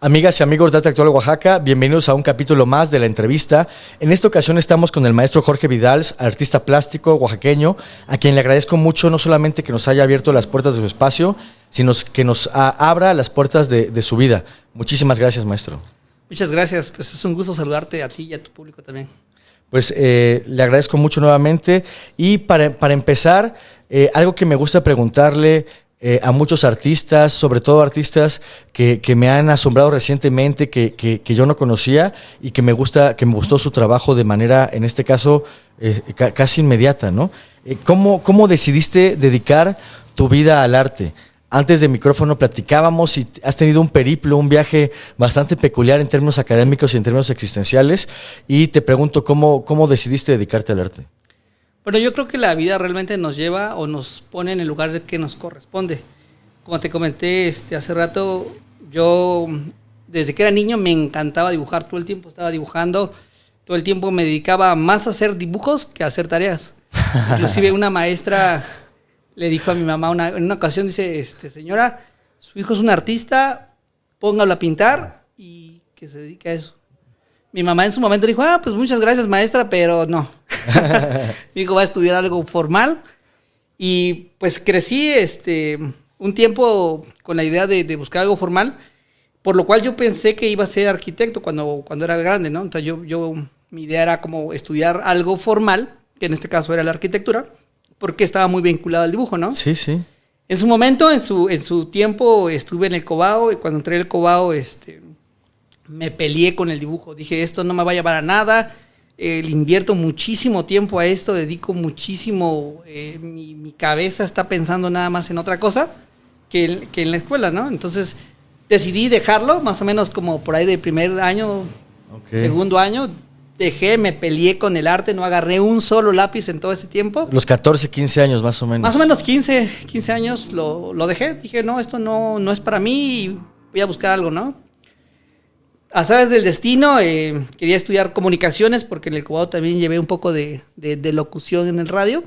Amigas y amigos de Arte Actual Oaxaca, bienvenidos a un capítulo más de la entrevista. En esta ocasión estamos con el maestro Jorge Vidals, artista plástico oaxaqueño, a quien le agradezco mucho no solamente que nos haya abierto las puertas de su espacio, sino que nos abra las puertas de su vida. Muchísimas gracias, maestro. Muchas gracias, pues es un gusto saludarte a ti y a tu público también. Pues le agradezco mucho nuevamente y para empezar, algo que me gusta preguntarle a muchos artistas, sobre todo artistas que me han asombrado recientemente, que yo no conocía y que me gustó su trabajo de manera, en este caso, casi inmediata, ¿no? ¿Cómo decidiste dedicar tu vida al arte? Antes de micrófono platicábamos y has tenido un periplo, un viaje bastante peculiar en términos académicos y en términos existenciales, y te pregunto, ¿cómo decidiste dedicarte al arte? Bueno, yo creo que la vida realmente nos lleva o nos pone en el lugar que nos corresponde. Como te comenté hace rato, yo desde que era niño me encantaba dibujar, todo el tiempo estaba dibujando, todo el tiempo me dedicaba más a hacer dibujos que a hacer tareas. Inclusive una maestra le dijo a mi mamá en una ocasión, dice, señora, su hijo es un artista, póngalo a pintar y que se dedique a eso. Mi mamá en su momento dijo, pues muchas gracias, maestra, pero no. Mi hijo va a estudiar algo formal. Y pues crecí un tiempo con la idea de buscar algo formal, por lo cual yo pensé que iba a ser arquitecto cuando era grande, ¿no? Entonces mi idea era como estudiar algo formal, que en este caso era la arquitectura, porque estaba muy vinculado al dibujo, ¿no? Sí, sí. En su momento, en su tiempo, estuve en el Cobao, y cuando entré al Cobao, me peleé con el dibujo. Dije, esto no me va a llevar a nada, le invierto muchísimo tiempo a esto, dedico muchísimo, mi cabeza está pensando nada más en otra cosa que en la escuela, ¿no? Entonces decidí dejarlo, más o menos como por ahí del primer año, segundo año, me peleé con el arte, no agarré un solo lápiz en todo ese tiempo. Los 14, 15 años más o menos. Más o menos 15 años lo dejé. Dije, no, esto no es para mí y voy a buscar algo, ¿no? Azares del destino, quería estudiar comunicaciones porque en el Cobao también llevé un poco de locución en el radio.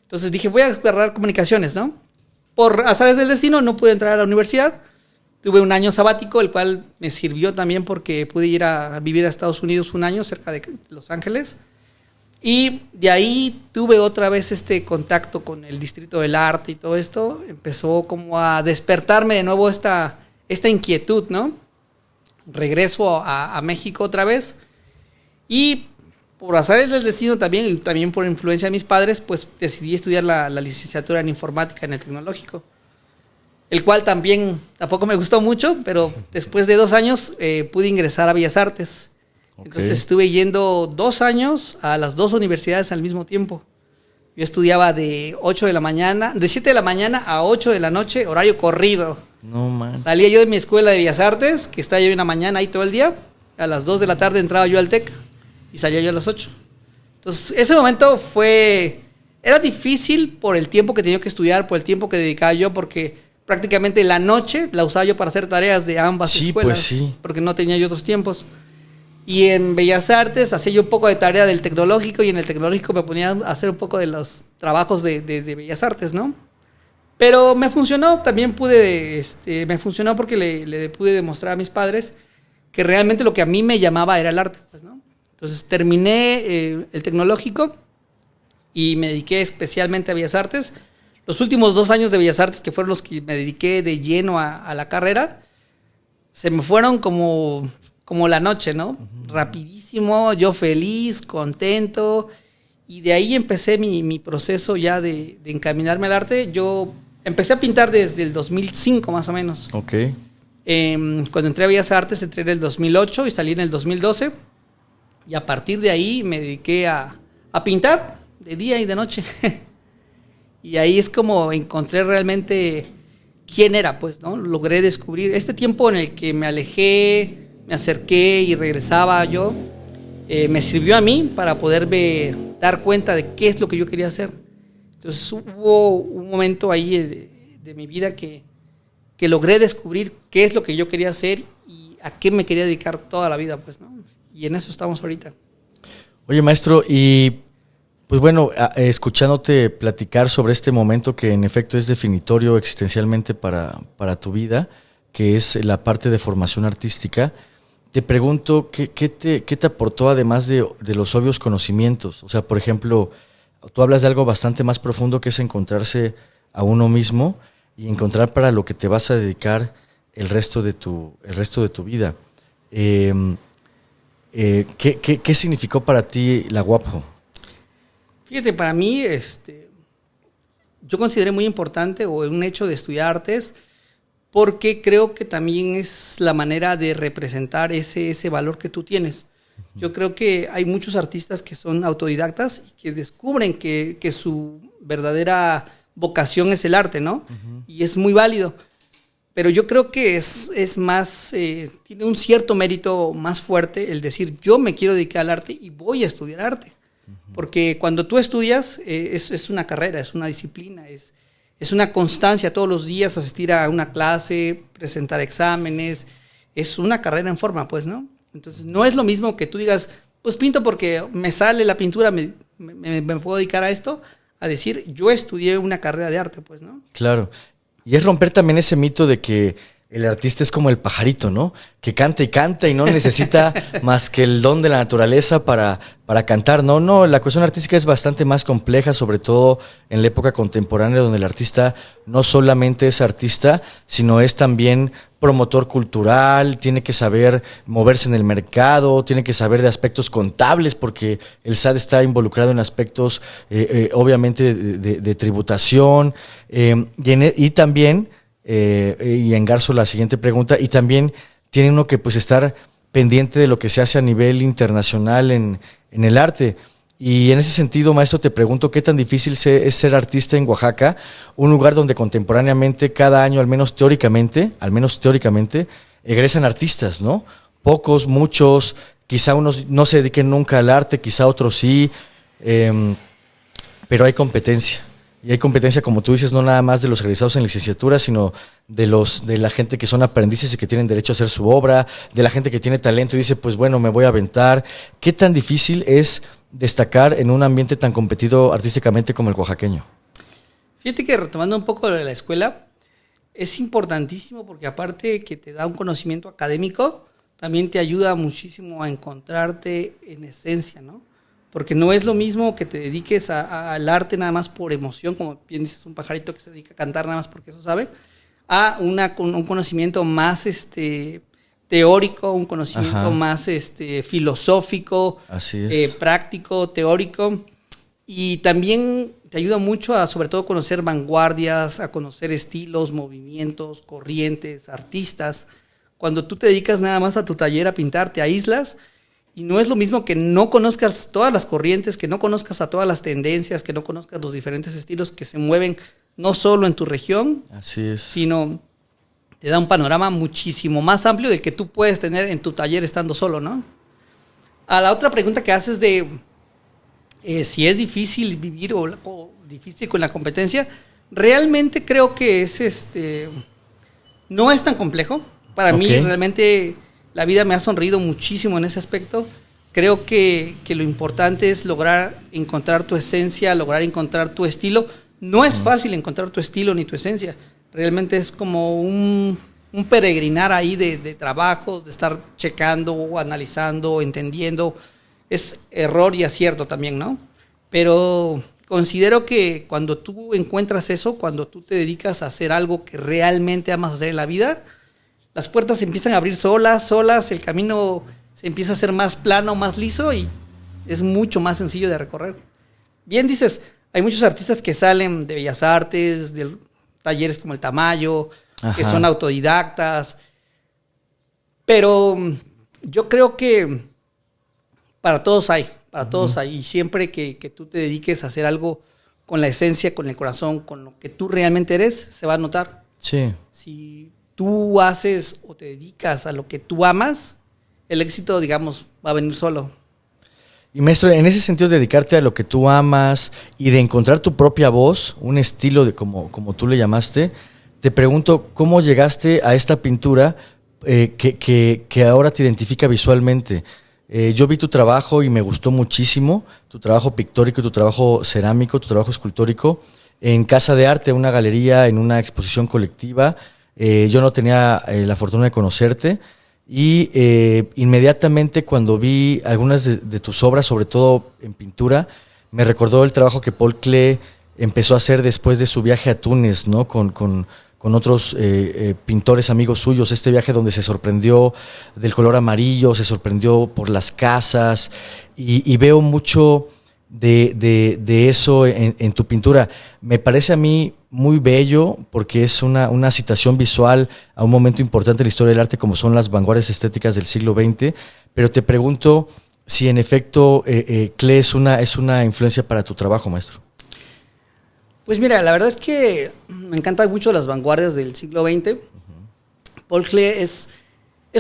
Entonces dije, voy a agarrar comunicaciones, ¿no? Por azares del destino no pude entrar a la universidad. Tuve un año sabático, el cual me sirvió también porque pude ir a vivir a Estados Unidos un año cerca de Los Ángeles. Y de ahí tuve otra vez contacto con el Distrito del Arte y todo esto. Empezó como a despertarme de nuevo esta inquietud, ¿no? Regreso a México otra vez y por azares del destino también, y también por influencia de mis padres, pues decidí estudiar la licenciatura en informática en el tecnológico, el cual tampoco me gustó mucho, pero después de 2 años pude ingresar a Bellas Artes. Entonces estuve yendo 2 años a las 2 universidades al mismo tiempo. Yo estudiaba de 7 de la mañana a 8 de la noche, horario corrido. No, man. Salía yo de mi escuela de Bellas Artes, que estaba yo en la mañana ahí todo el día. A las 2 de la tarde entraba yo al TEC y salía yo a las 8. Entonces, ese momento era difícil por el tiempo que tenía que estudiar, por el tiempo que dedicaba yo, porque prácticamente la noche la usaba yo para hacer tareas de ambas escuelas. Pues sí. Porque no tenía yo otros tiempos. Y en Bellas Artes hacía yo un poco de tarea del tecnológico, y en el tecnológico me ponía a hacer un poco de los trabajos de Bellas Artes, ¿no? Pero me funcionó, también me funcionó porque le pude demostrar a mis padres que realmente lo que a mí me llamaba era el arte, pues, ¿no? Entonces terminé el tecnológico y me dediqué especialmente a Bellas Artes. Los últimos 2 años de Bellas Artes, que fueron los que me dediqué de lleno a la carrera, se me fueron como la noche, ¿no? Rapidísimo, yo feliz, contento, y de ahí empecé mi proceso ya de encaminarme al arte. Yo empecé a pintar desde el 2005 más o menos. Ok. Cuando entré a Bellas Artes entré en el 2008 y salí en el 2012. Y a partir de ahí me dediqué a pintar de día y de noche. Y ahí es como encontré realmente quién era, pues, ¿no? Logré descubrir este tiempo en el que me alejé, me acerqué y regresaba yo. Me sirvió a mí para poderme dar cuenta de qué es lo que yo quería hacer. Entonces hubo un momento ahí de mi vida que logré descubrir qué es lo que yo quería hacer y a qué me quería dedicar toda la vida, pues, ¿no? Y en eso estamos ahorita. Oye, maestro, y pues bueno, escuchándote platicar sobre este momento que en efecto es definitorio existencialmente para tu vida, que es la parte de formación artística, te pregunto, ¿qué te aportó además de los obvios conocimientos? O sea, por ejemplo, tú hablas de algo bastante más profundo que es encontrarse a uno mismo y encontrar para lo que te vas a dedicar el resto de tu vida. ¿Qué significó para ti la UAPJO? Fíjate, para mí, yo consideré muy importante o un hecho de estudiar artes porque creo que también es la manera de representar ese valor que tú tienes. Yo creo que hay muchos artistas que son autodidactas y que descubren que su verdadera vocación es el arte, ¿no? Uh-huh. Y es muy válido. Pero yo creo que es más, tiene un cierto mérito más fuerte el decir, yo me quiero dedicar al arte y voy a estudiar arte. Uh-huh. Porque cuando tú estudias, es una carrera, es una disciplina, es una constancia todos los días, asistir a una clase, presentar exámenes, es una carrera en forma, pues, ¿no? Entonces, no es lo mismo que tú digas, pues pinto porque me sale la pintura, me puedo dedicar a esto, a decir, yo estudié una carrera de arte, pues, ¿no? Claro. Y es romper también ese mito de que el artista es como el pajarito, ¿no? Que canta y no necesita más que el don de la naturaleza para cantar. No, la cuestión artística es bastante más compleja, sobre todo en la época contemporánea, donde el artista no solamente es artista, sino es también promotor cultural, tiene que saber moverse en el mercado, tiene que saber de aspectos contables, porque el SAT está involucrado en aspectos, obviamente, de tributación, y también... y engarzo la siguiente pregunta, y también tiene uno que pues estar pendiente de lo que se hace a nivel internacional en el arte. Y en ese sentido, maestro, te pregunto, ¿qué tan difícil es ser artista en Oaxaca? Un lugar donde contemporáneamente, cada año, al menos teóricamente, egresan artistas, ¿no? Pocos, muchos, quizá unos no se dediquen nunca al arte, quizá otros sí, pero hay competencia. Y hay competencia, como tú dices, no nada más de los egresados en licenciatura, sino de la gente que son aprendices y que tienen derecho a hacer su obra, de la gente que tiene talento y dice, pues bueno, me voy a aventar. ¿Qué tan difícil es destacar en un ambiente tan competido artísticamente como el oaxaqueño? Fíjate que retomando un poco de la escuela, es importantísimo porque aparte que te da un conocimiento académico, también te ayuda muchísimo a encontrarte en esencia, ¿no? Porque no es lo mismo que te dediques al arte nada más por emoción, como bien dices, un pajarito que se dedica a cantar nada más porque eso sabe, a un conocimiento más teórico, un conocimiento Ajá. más filosófico, Así es. Práctico, teórico, y también te ayuda mucho a sobre todo conocer vanguardias, a conocer estilos, movimientos, corrientes, artistas. Cuando tú te dedicas nada más a tu taller a pintar, te aíslas. Y no es lo mismo que no conozcas todas las corrientes, que no conozcas a todas las tendencias, que no conozcas los diferentes estilos que se mueven no solo en tu región, Así es. Sino te da un panorama muchísimo más amplio del que tú puedes tener en tu taller estando solo, ¿no? A la otra pregunta que haces de si es difícil vivir o difícil con la competencia, realmente creo que no es tan complejo. Para mí realmente... La vida me ha sonreído muchísimo en ese aspecto. Creo que lo importante es lograr encontrar tu esencia, lograr encontrar tu estilo. No es fácil encontrar tu estilo ni tu esencia. Realmente es como un peregrinar ahí de trabajos, de estar checando, analizando, entendiendo. Es error y acierto también, ¿no? Pero considero que cuando tú encuentras eso, cuando tú te dedicas a hacer algo que realmente amas hacer en la vida, las puertas se empiezan a abrir solas, el camino se empieza a hacer más plano, más liso y es mucho más sencillo de recorrer. Bien dices, hay muchos artistas que salen de Bellas Artes, de talleres como el Tamayo, Ajá. que son autodidactas, pero yo creo que para todos hay, y siempre que tú te dediques a hacer algo con la esencia, con el corazón, con lo que tú realmente eres, se va a notar. Sí. Si tú haces o te dedicas a lo que tú amas, el éxito, digamos, va a venir solo. Y maestro, en ese sentido, de dedicarte a lo que tú amas y de encontrar tu propia voz, un estilo de como tú le llamaste, te pregunto, ¿cómo llegaste a esta pintura que ahora te identifica visualmente? Yo vi tu trabajo y me gustó muchísimo, tu trabajo pictórico, tu trabajo cerámico, tu trabajo escultórico, en Casa de Arte, una galería, en una exposición colectiva. Yo no tenía la fortuna de conocerte y inmediatamente cuando vi algunas de tus obras, sobre todo en pintura, me recordó el trabajo que Paul Klee empezó a hacer después de su viaje a Túnez, ¿no? Con otros pintores amigos suyos, este viaje donde se sorprendió del color amarillo, se sorprendió por las casas, y veo mucho de eso en tu pintura. Me parece a mí muy bello porque es una citación visual a un momento importante en la historia del arte como son las vanguardias estéticas del siglo XX, pero te pregunto si en efecto Klee es una influencia para tu trabajo, maestro. Pues mira, la verdad es que me encantan mucho las vanguardias del siglo XX. Paul Klee es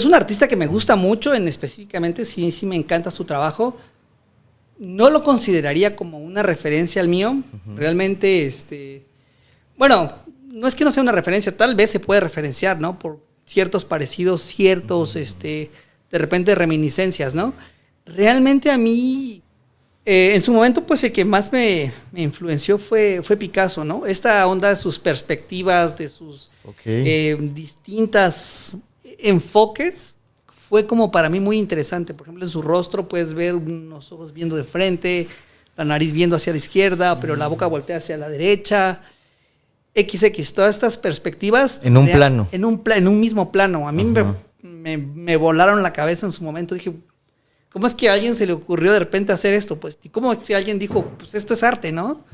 un artista que me gusta mucho, específicamente, sí me encanta su trabajo. No lo consideraría como una referencia al mío. Realmente, bueno, no es que no sea una referencia, tal vez se puede referenciar, ¿no? Por ciertos parecidos, ciertos, de repente, reminiscencias, ¿no? Realmente a mí... en su momento, pues el que más me influenció fue Picasso, ¿no? Esta onda de sus perspectivas, de sus distintas enfoques, fue como para mí muy interesante. Por ejemplo, en su rostro puedes ver unos ojos viendo de frente, la nariz viendo hacia la izquierda, pero la boca voltea hacia la derecha. XX, todas estas perspectivas. En un plano. En un mismo plano. A mí me volaron la cabeza en su momento. Dije... ¿Cómo es que a alguien se le ocurrió de repente hacer esto? Pues, ¿y cómo es que alguien dijo, pues esto es arte, ¿no?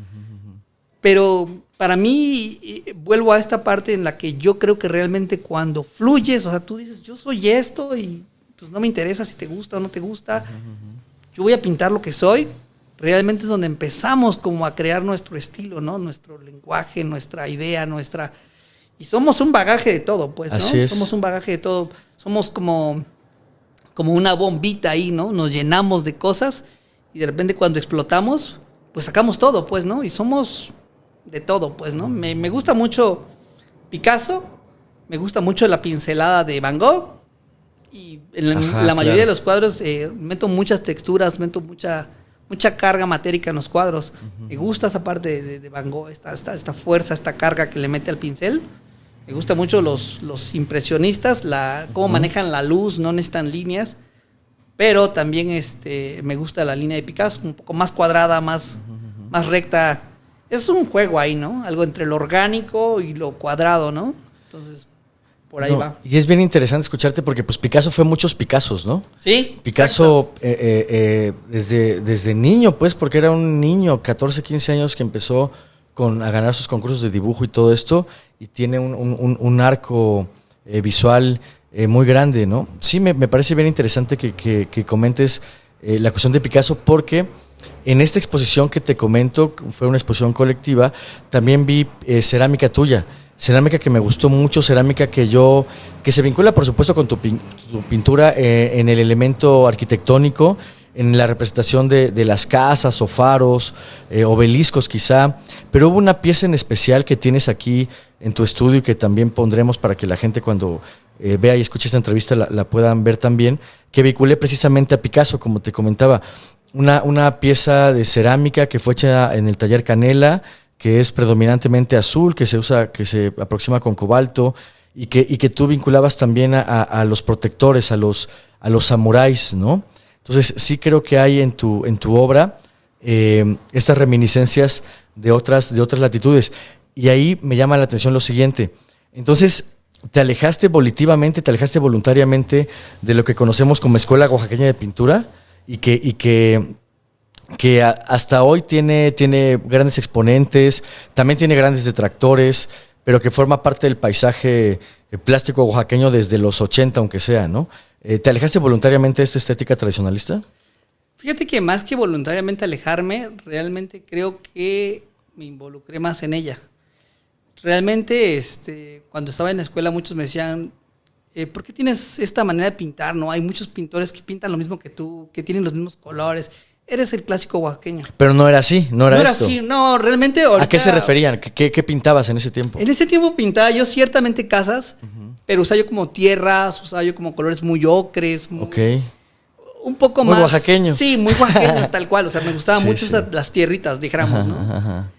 Pero para mí, vuelvo a esta parte en la que yo creo que realmente cuando fluyes, o sea, tú dices, yo soy esto y pues no me interesa si te gusta o no te gusta, yo voy a pintar lo que soy, realmente es donde empezamos como a crear nuestro estilo, ¿no? Nuestro lenguaje, nuestra idea, Y somos un bagaje de todo, pues, ¿no? Así es. Somos un bagaje de todo, somos como una bombita ahí, ¿no? Nos llenamos de cosas y de repente cuando explotamos, pues sacamos todo, pues, ¿no? Y somos de todo, pues, ¿no? Me gusta mucho Picasso, me gusta mucho la pincelada de Van Gogh y en la mayoría de los cuadros meto muchas texturas, meto mucha carga matérica en los cuadros. Me gusta esa parte de Van Gogh, esta fuerza, esta carga que le mete al pincel. Me gusta mucho los impresionistas, cómo manejan la luz, no necesitan líneas, pero también me gusta la línea de Picasso, un poco más cuadrada, más recta. Es un juego ahí, ¿no? Algo entre lo orgánico y lo cuadrado, ¿no? Entonces, por ahí va. Y es bien interesante escucharte porque pues Picasso fue muchos Picassos, ¿no? Sí. Picasso desde niño, pues, porque era un niño, 14, 15 años que empezó a ganar sus concursos de dibujo y todo esto, y tiene un arco visual muy grande, ¿no? Sí, me parece bien interesante que comentes la cuestión de Picasso, porque en esta exposición que te comento, fue una exposición colectiva, también vi cerámica tuya, cerámica que me gustó mucho, cerámica que se vincula, por supuesto, con tu pintura en el elemento arquitectónico, en la representación de las casas o faros, obeliscos quizá, pero hubo una pieza en especial que tienes aquí en tu estudio y que también pondremos para que la gente cuando vea y escuche esta entrevista la puedan ver también, que vinculé precisamente a Picasso, como te comentaba, una pieza de cerámica que fue hecha en el taller Canela, que es predominantemente azul, que se aproxima con cobalto, y que tú vinculabas también a los protectores, a los samuráis, ¿no? Entonces sí creo que hay en tu obra estas reminiscencias de otras latitudes. Y ahí me llama la atención lo siguiente. Entonces, ¿te alejaste volitivamente, te alejaste voluntariamente de lo que conocemos como Escuela Oaxaqueña de Pintura? Y que hasta hoy tiene grandes exponentes, también tiene grandes detractores, pero que forma parte del paisaje plástico oaxaqueño desde los 80, aunque sea, ¿no? ¿Te alejaste voluntariamente de esta estética tradicionalista? Fíjate que más que voluntariamente alejarme, realmente creo que me involucré más en ella. Realmente, cuando estaba en la escuela, muchos me decían, ¿por qué tienes esta manera de pintar? ¿No? Hay muchos pintores que pintan lo mismo que tú, que tienen los mismos colores. Eres el clásico oaxaqueño. Pero no era así, no era esto. Así, no, realmente ahorita, ¿A qué se referían? ¿Qué pintabas en ese tiempo? En ese tiempo pintaba yo ciertamente casas, pero usaba yo como tierras, usaba yo como colores muy ocres, un poco muy más... oaxaqueño. Sí, muy oaxaqueño, tal cual. O sea, me gustaban mucho las tierritas, dijéramos, ¿no? Ajá.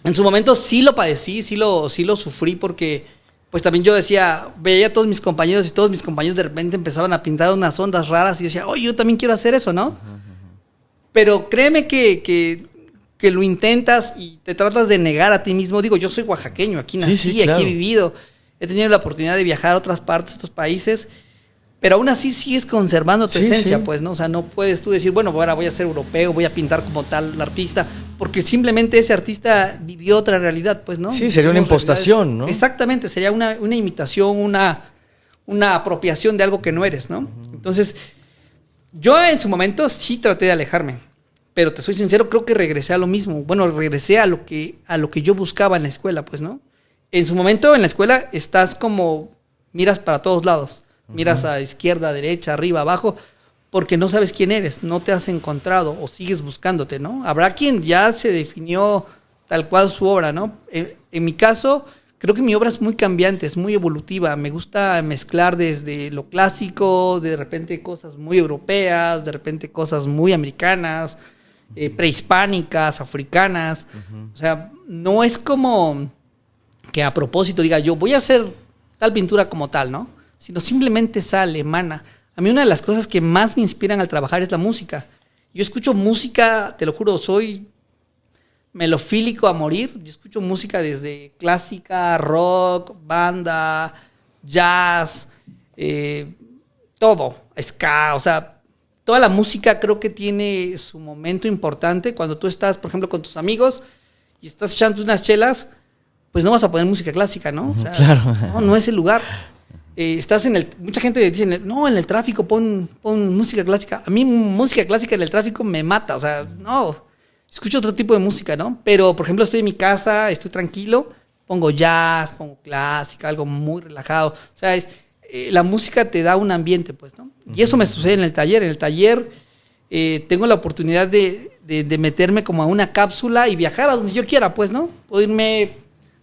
En su momento sí lo padecí, sí lo sufrí porque pues también yo decía, veía a todos mis compañeros y todos mis compañeros de repente empezaban a pintar unas ondas raras y yo decía, oye, yo también quiero hacer eso, ¿no? Pero créeme que lo intentas y te tratas de negar a ti mismo. Digo, yo soy oaxaqueño, aquí nací, sí, claro. aquí he vivido, he tenido la oportunidad de viajar a otras partes, a otros países, pero aún así sigues conservando tu esencia, pues, ¿no? O sea, no puedes tú decir, bueno, ahora voy a ser europeo, voy a pintar como tal artista, porque simplemente ese artista vivió otra realidad, pues, ¿no? Sí, sería una impostación, ¿no? Exactamente, sería una imitación, una apropiación de algo que no eres, ¿no? Entonces, yo en su momento sí traté de alejarme, pero te soy sincero, creo que regresé a lo mismo. Bueno, regresé a lo que yo buscaba en la escuela, pues, ¿no? En su momento en la escuela estás como, miras para todos lados. Miras a izquierda, derecha, arriba, abajo, porque no sabes quién eres, no te has encontrado o sigues buscándote, ¿no? Habrá quien ya se definió tal cual su obra, ¿no? En mi caso, creo que mi obra es muy cambiante, es muy evolutiva. Me gusta mezclar desde lo clásico, de repente cosas muy europeas, de repente cosas muy americanas, prehispánicas, africanas. O sea, no es como que a propósito diga yo voy a hacer tal pintura como tal, ¿no? Sino simplemente sale, emana. A mí una de las cosas que más me inspiran al trabajar es la música. Yo escucho música, te lo juro, soy melofílico a morir. Yo escucho música desde clásica, rock, banda, jazz, todo, ska, o sea, toda la música creo que tiene su momento importante. Cuando tú estás, por ejemplo, con tus amigos y estás echando unas chelas, pues no vas a poner música clásica, ¿no? O sea, claro. no es el lugar. Estás mucha gente dice, no, en el tráfico pon música clásica. A mí música clásica en el tráfico me mata, o sea, no, escucho otro tipo de música, ¿no? Pero, por ejemplo, estoy en mi casa, estoy tranquilo, pongo jazz, pongo clásica, algo muy relajado. O sea, la música te da un ambiente, pues, ¿no? Y eso me sucede en el taller. En el taller tengo la oportunidad de meterme como a una cápsula y viajar a donde yo quiera, pues, ¿no? Puedo irme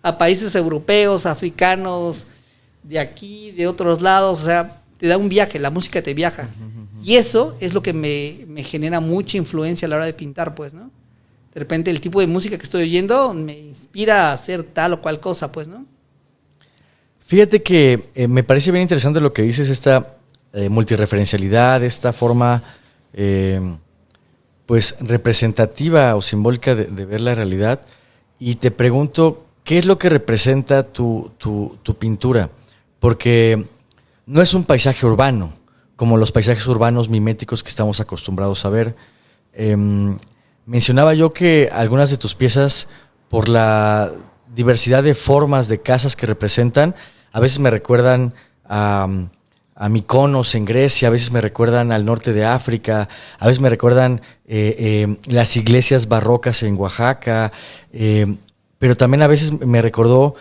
a países europeos, africanos, de aquí, de otros lados, o sea, te da un viaje, la música te viaja. Y eso es lo que me genera mucha influencia a la hora de pintar, pues, ¿no? De repente el tipo de música que estoy oyendo me inspira a hacer tal o cual cosa, pues, ¿no? Fíjate que me parece bien interesante lo que dices, esta multireferencialidad, esta forma pues representativa o simbólica de ver la realidad. Y te pregunto, ¿qué es lo que representa tu pintura? Porque no es un paisaje urbano, como los paisajes urbanos miméticos que estamos acostumbrados a ver. Mencionaba yo que algunas de tus piezas, por la diversidad de formas de casas que representan, a veces me recuerdan a Mykonos en Grecia, a veces me recuerdan al norte de África, a veces me recuerdan las iglesias barrocas en Oaxaca, pero también a veces me recordó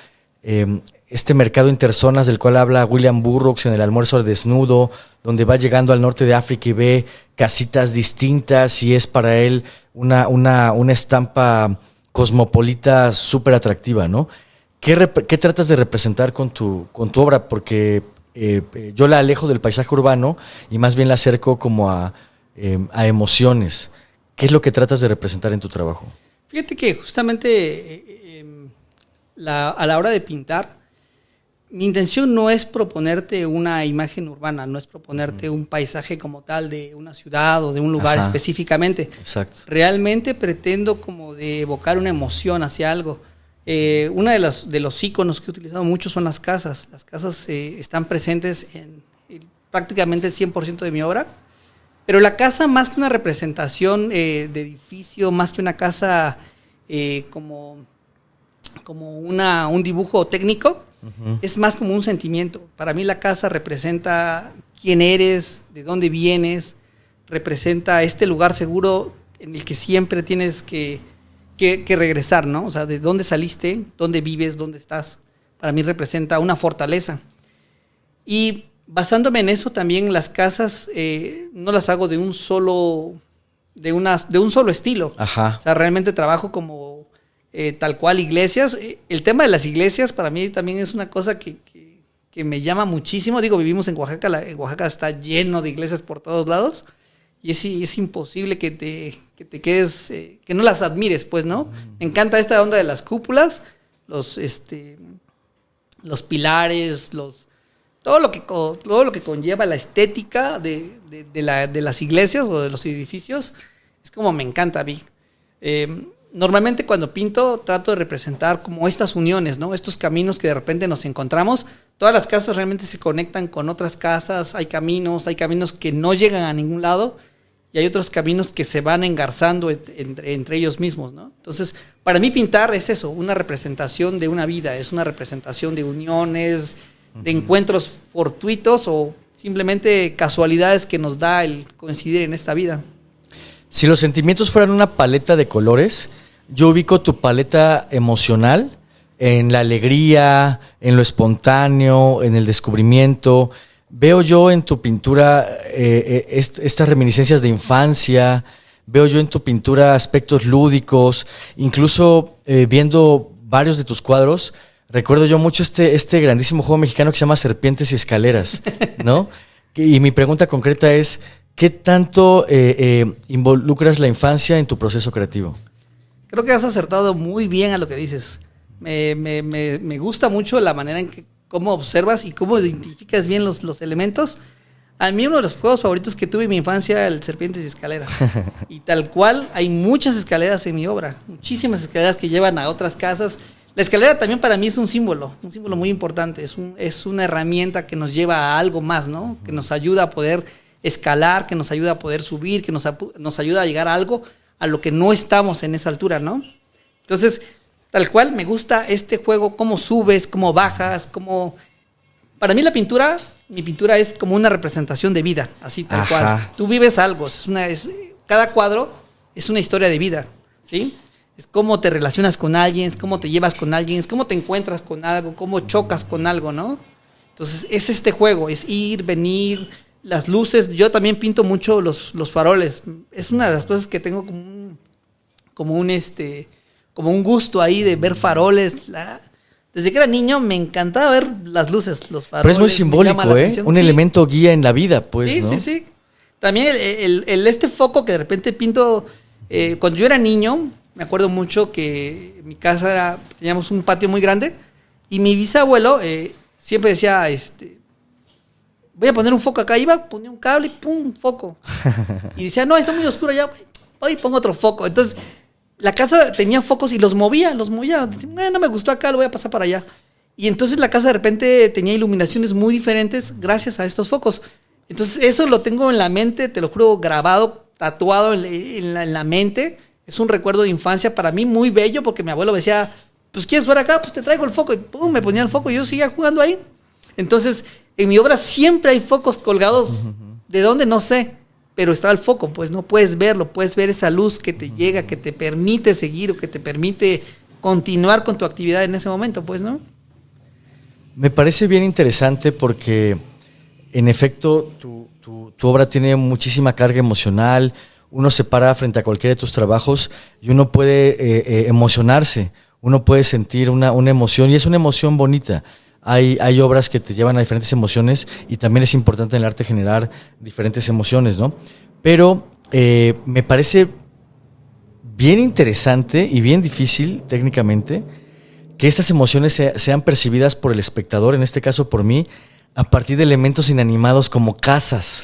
este mercado interzonas del cual habla William Burroughs en El almuerzo al desnudo, donde va llegando al norte de África y ve casitas distintas y es para él una estampa cosmopolita súper atractiva, ¿no? ¿Qué tratas de representar con tu obra? Porque yo la alejo del paisaje urbano y más bien la acerco como a emociones. ¿Qué es lo que tratas de representar en tu trabajo? Fíjate que justamente a la hora de pintar, mi intención no es proponerte una imagen urbana, no es proponerte un paisaje como tal de una ciudad o de un lugar específicamente. Exacto. Realmente pretendo como de evocar una emoción hacia algo. Uno de los íconos que he utilizado mucho son las casas. Las casas están presentes en prácticamente el 100% de mi obra. Pero la casa, más que una representación de edificio, más que una casa como un dibujo técnico, es más como un sentimiento. Para mí la casa representa quién eres, de dónde vienes, representa este lugar seguro en el que siempre tienes que regresar, ¿no? O sea, de dónde saliste, dónde vives, dónde estás. Para mí representa una fortaleza. Y basándome en eso también las casas no las hago de un solo estilo. Ajá. O sea, realmente trabajo como tal cual iglesias. El tema de las iglesias para mí también es una cosa que me llama muchísimo. Digo, vivimos en Oaxaca, Oaxaca está lleno de iglesias por todos lados y es imposible que te quedes, que no las admires, pues, ¿no? Me encanta esta onda de las cúpulas, los pilares, todo lo que conlleva la estética de las iglesias o de los edificios, es como me encanta a mí. Normalmente cuando pinto trato de representar como estas uniones, ¿no? Estos caminos que de repente nos encontramos. Todas las casas realmente se conectan con otras casas, hay caminos que no llegan a ningún lado y hay otros caminos que se van engarzando entre ellos mismos, ¿no? Entonces, para mí pintar es eso, una representación de una vida, es una representación de uniones, de encuentros fortuitos o simplemente casualidades que nos da el coincidir en esta vida. Si los sentimientos fueran una paleta de colores, yo ubico tu paleta emocional en la alegría, en lo espontáneo, en el descubrimiento. Veo yo en tu pintura estas reminiscencias de infancia, veo yo en tu pintura aspectos lúdicos, incluso viendo varios de tus cuadros, recuerdo yo mucho este grandísimo juego mexicano que se llama Serpientes y Escaleras, ¿no? Y mi pregunta concreta es, ¿qué tanto involucras la infancia en tu proceso creativo? Creo que has acertado muy bien a lo que dices. Me gusta mucho la manera en que cómo observas y cómo identificas bien los elementos. A mí uno de los juegos favoritos que tuve en mi infancia era el Serpientes y Escaleras. Y tal cual, hay muchas escaleras en mi obra, muchísimas escaleras que llevan a otras casas. La escalera también para mí es un símbolo muy importante. Es una herramienta que nos lleva a algo más, ¿no? Que nos ayuda a poder escalar, que nos ayuda a poder subir, que nos ayuda a llegar a algo a lo que no estamos en esa altura, ¿no? Entonces, tal cual, me gusta este juego, cómo subes, cómo bajas, cómo... Para mí mi pintura es como una representación de vida, así tal cual. Tú vives algo, cada cuadro es una historia de vida, ¿sí? Es cómo te relacionas con alguien, es cómo te llevas con alguien, es cómo te encuentras con algo, cómo chocas con algo, ¿no? Entonces, es este juego, es ir, venir, las luces. Yo también pinto mucho los faroles. Es una de las cosas que tengo como un gusto ahí de ver faroles. Desde que era niño me encantaba ver las luces, los faroles. Pero es muy simbólico, un elemento guía en la vida, pues, sí, ¿no? Sí. También este foco que de repente pinto, cuando yo era niño, me acuerdo mucho que en mi casa teníamos un patio muy grande y mi bisabuelo siempre decía, voy a poner un foco acá, iba, ponía un cable y ¡pum! Foco. Y decía, no, está muy oscuro ya, voy y pongo otro foco. Entonces, la casa tenía focos y los movía. No me gustó acá, lo voy a pasar para allá. Y entonces la casa de repente tenía iluminaciones muy diferentes gracias a estos focos. Entonces, eso lo tengo en la mente, te lo juro, grabado, tatuado en la mente. Es un recuerdo de infancia para mí muy bello porque mi abuelo me decía, pues, ¿quieres jugar acá? Pues te traigo el foco. Y pum, me ponía el foco y yo seguía jugando ahí. Entonces, en mi obra siempre hay focos colgados. ¿De dónde? No sé. Pero está el foco, pues no puedes verlo, puedes ver esa luz que te llega, que te permite seguir o que te permite continuar con tu actividad en ese momento, pues, ¿no? Me parece bien interesante porque, en efecto, tu obra tiene muchísima carga emocional. Uno se para frente a cualquiera de tus trabajos y uno puede emocionarse, uno puede sentir una emoción y es una emoción bonita. Hay obras que te llevan a diferentes emociones y también es importante en el arte generar diferentes emociones, ¿no? Pero me parece bien interesante y bien difícil técnicamente que estas emociones sean percibidas por el espectador, en este caso por mí, a partir de elementos inanimados como casas,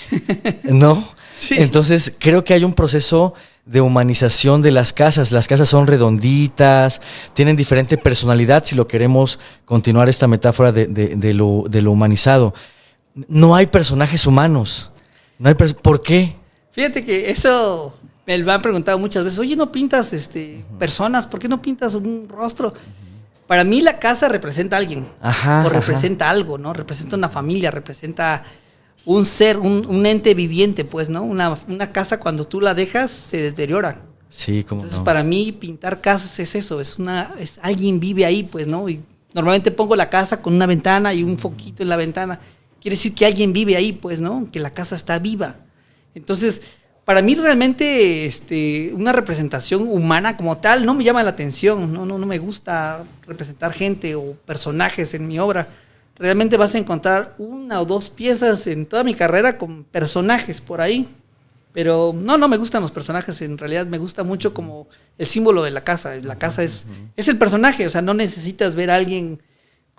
¿no? Sí. Entonces creo que hay un proceso de humanización de las casas. Las casas son redonditas, tienen diferente personalidad, si lo queremos continuar esta metáfora de lo humanizado. No hay personajes humanos. ¿Por qué? Fíjate que eso me lo han preguntado muchas veces. Oye, ¿no pintas personas? ¿Por qué no pintas un rostro? Para mí la casa representa a alguien. O representa algo, ¿no? Representa una familia, representa un ser, un ente viviente, pues, ¿no? Una casa cuando tú la dejas se deteriora. Sí, como entonces, para mí pintar casas es eso, es alguien vive ahí, pues, ¿no? Y normalmente pongo la casa con una ventana y un foquito en la ventana. Quiere decir que alguien vive ahí, pues, ¿no? Que la casa está viva. Entonces, para mí realmente una representación humana como tal no me llama la atención, no me gusta representar gente o personajes en mi obra. Realmente vas a encontrar una o dos piezas en toda mi carrera con personajes por ahí. Pero no me gustan los personajes, en realidad me gusta mucho como el símbolo de la casa. La casa es el personaje, o sea, no necesitas ver a alguien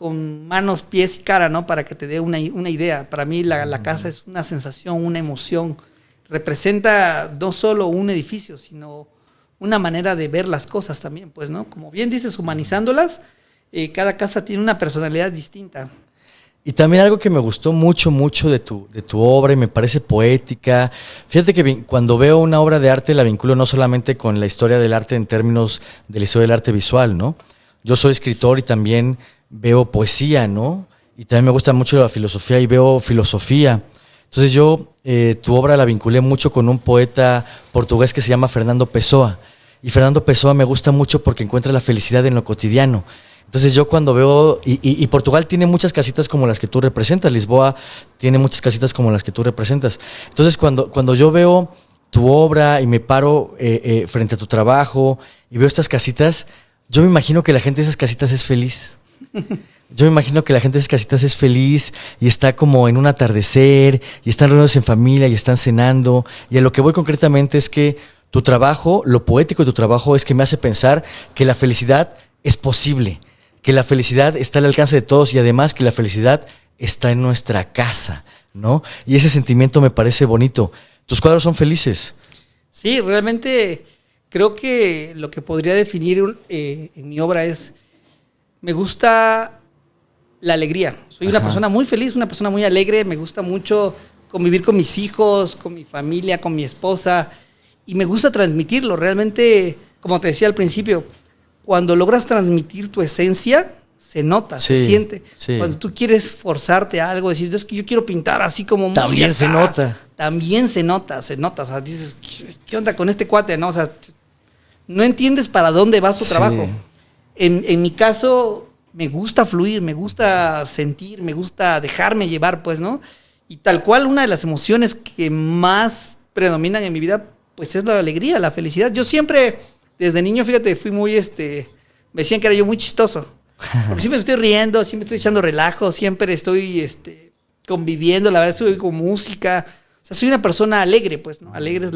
con manos, pies y cara, ¿no? Para que te dé una idea. Para mí la casa es una sensación, una emoción. Representa no solo un edificio, sino una manera de ver las cosas también, pues, ¿no? Como bien dices, humanizándolas, cada casa tiene una personalidad distinta. Y también algo que me gustó mucho, mucho de tu obra y me parece poética. Fíjate que cuando veo una obra de arte la vinculo no solamente con la historia del arte en términos de la historia del arte visual, ¿no? Yo soy escritor y también veo poesía, ¿no? Y también me gusta mucho la filosofía y veo filosofía. Entonces yo tu obra la vinculé mucho con un poeta portugués que se llama Fernando Pessoa. Y Fernando Pessoa me gusta mucho porque encuentra la felicidad en lo cotidiano. Entonces yo cuando veo, y Portugal tiene muchas casitas como las que tú representas, Lisboa tiene muchas casitas como las que tú representas. Entonces cuando yo veo tu obra y me paro frente a tu trabajo y veo estas casitas, yo me imagino que la gente de esas casitas es feliz. Yo me imagino que la gente de esas casitas es feliz y está como en un atardecer y están reunidos en familia y están cenando. Y a lo que voy concretamente es que tu trabajo, lo poético de tu trabajo es que me hace pensar que la felicidad es posible, que la felicidad está al alcance de todos y además que la felicidad está en nuestra casa, ¿no? Y ese sentimiento me parece bonito. Tus cuadros son felices. Sí, realmente creo que lo que podría definir en mi obra es, me gusta la alegría. Soy una persona muy feliz, una persona muy alegre, me gusta mucho convivir con mis hijos, con mi familia, con mi esposa, y me gusta transmitirlo. Realmente, como te decía al principio, cuando logras transmitir tu esencia, se nota, Sí, se siente. sí. Cuando tú quieres forzarte a algo, decir, es que yo quiero pintar así como... muy También se acá", nota. También se nota. O sea, dices, ¿qué onda con este cuate? ¿No? O sea, no entiendes para dónde va su Sí. trabajo. En mi caso, me gusta fluir, me gusta sentir, me gusta dejarme llevar, pues, ¿no? Y tal cual, una de las emociones que más predominan en mi vida, pues es la alegría, la felicidad. Yo siempre, desde niño, fíjate, fui muy, me decían que era yo muy chistoso. Porque siempre me estoy riendo, siempre estoy echando relajo, siempre estoy, conviviendo, la verdad, estoy con música. O sea, soy una persona alegre, pues, ¿no? Alegre es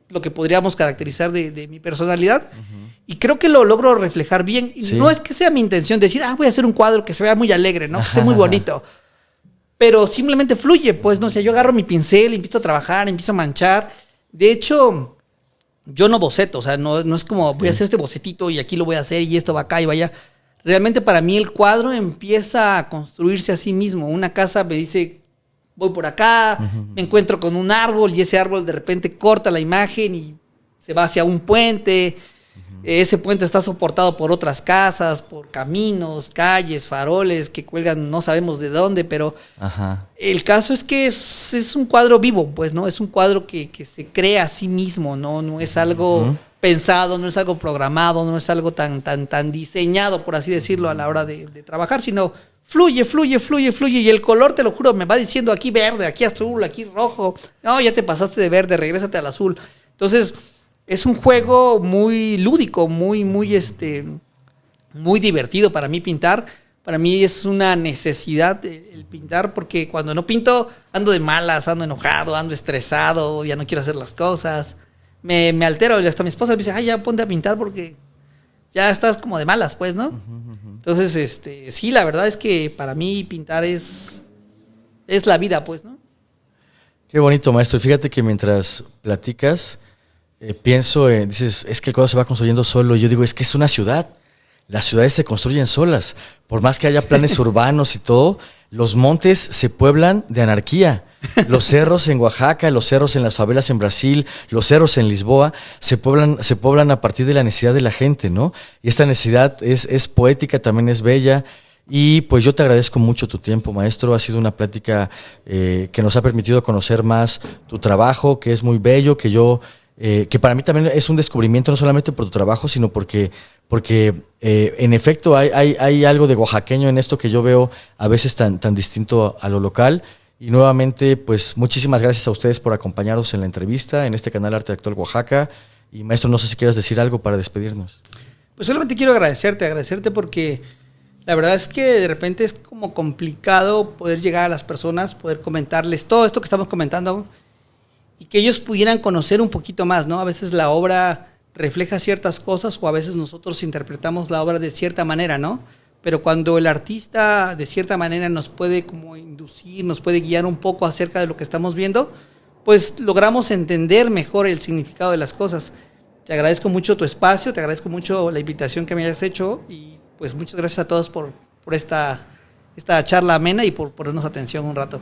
lo que podríamos caracterizar de mi personalidad. Y creo que lo logro reflejar bien. Y Sí. no es que sea mi intención decir, voy a hacer un cuadro que se vea muy alegre, ¿no? Que esté muy bonito. Pero simplemente fluye, pues, ¿no? O sea, yo agarro mi pincel, empiezo a trabajar, empiezo a manchar. De hecho, yo no boceto, o sea, no es como voy a hacer este bocetito y aquí lo voy a hacer y esto va acá y va allá. Realmente para mí el cuadro empieza a construirse a sí mismo. Una casa me dice, voy por acá, me encuentro con un árbol y ese árbol de repente corta la imagen y se va hacia un puente. Ese puente está soportado por otras casas, por caminos, calles, faroles que cuelgan no sabemos de dónde, pero Ajá. el caso es que es un cuadro vivo, pues, ¿no? Es un cuadro que se crea a sí mismo, ¿no? No es algo pensado, no es algo programado, no es algo tan diseñado, por así decirlo, a la hora de trabajar, sino fluye, fluye, fluye, fluye. Y el color, te lo juro, me va diciendo aquí verde, aquí azul, aquí rojo. No, ya te pasaste de verde, regrésate al azul. Entonces, es un juego muy lúdico, muy divertido para mí pintar. Para mí es una necesidad el pintar porque cuando no pinto ando de malas, ando enojado, ando estresado, ya no quiero hacer las cosas. Me altero y hasta mi esposa me dice, ya ponte a pintar porque ya estás como de malas, pues, ¿no? Entonces, sí, la verdad es que para mí pintar es la vida, pues, ¿no? Qué bonito, maestro. Fíjate que mientras platicas, pienso, dices, es que el cuadro se va construyendo solo. Yo digo, es que es una ciudad. Las ciudades se construyen solas. Por más que haya planes urbanos y todo, los montes se pueblan de anarquía. Los cerros en Oaxaca, los cerros en las favelas en Brasil, los cerros en Lisboa, se poblan a partir de la necesidad de la gente, ¿no? Y esta necesidad es poética, también es bella. Y pues yo te agradezco mucho tu tiempo, maestro. Ha sido una plática que nos ha permitido conocer más tu trabajo, que es muy bello, que para mí también es un descubrimiento, no solamente por tu trabajo, sino porque en efecto hay algo de oaxaqueño en esto que yo veo a veces tan distinto a lo local. Y nuevamente, pues muchísimas gracias a ustedes por acompañarnos en la entrevista en este canal Arte Actual Oaxaca. Y maestro, no sé si quieras decir algo para despedirnos. Pues solamente quiero agradecerte porque la verdad es que de repente es como complicado poder llegar a las personas, poder comentarles todo esto que estamos comentando y que ellos pudieran conocer un poquito más, ¿no? A veces la obra refleja ciertas cosas o a veces nosotros interpretamos la obra de cierta manera, ¿no? pero cuando el artista de cierta manera nos puede como inducir, nos puede guiar un poco acerca de lo que estamos viendo, pues logramos entender mejor el significado de las cosas. Te agradezco mucho tu espacio, te agradezco mucho la invitación que me hayas hecho y pues muchas gracias a todos por esta charla amena y por ponernos atención un rato.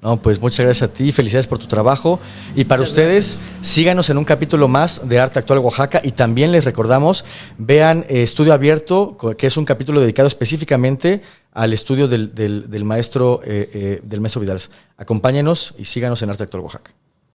No, pues muchas gracias a ti, felicidades por tu trabajo. Y para Muchas ustedes, síganos en un capítulo más de Arte Actual Oaxaca y también les recordamos, vean Estudio Abierto, que es un capítulo dedicado específicamente al estudio del maestro Vidal. Acompáñenos y síganos en Arte Actual Oaxaca.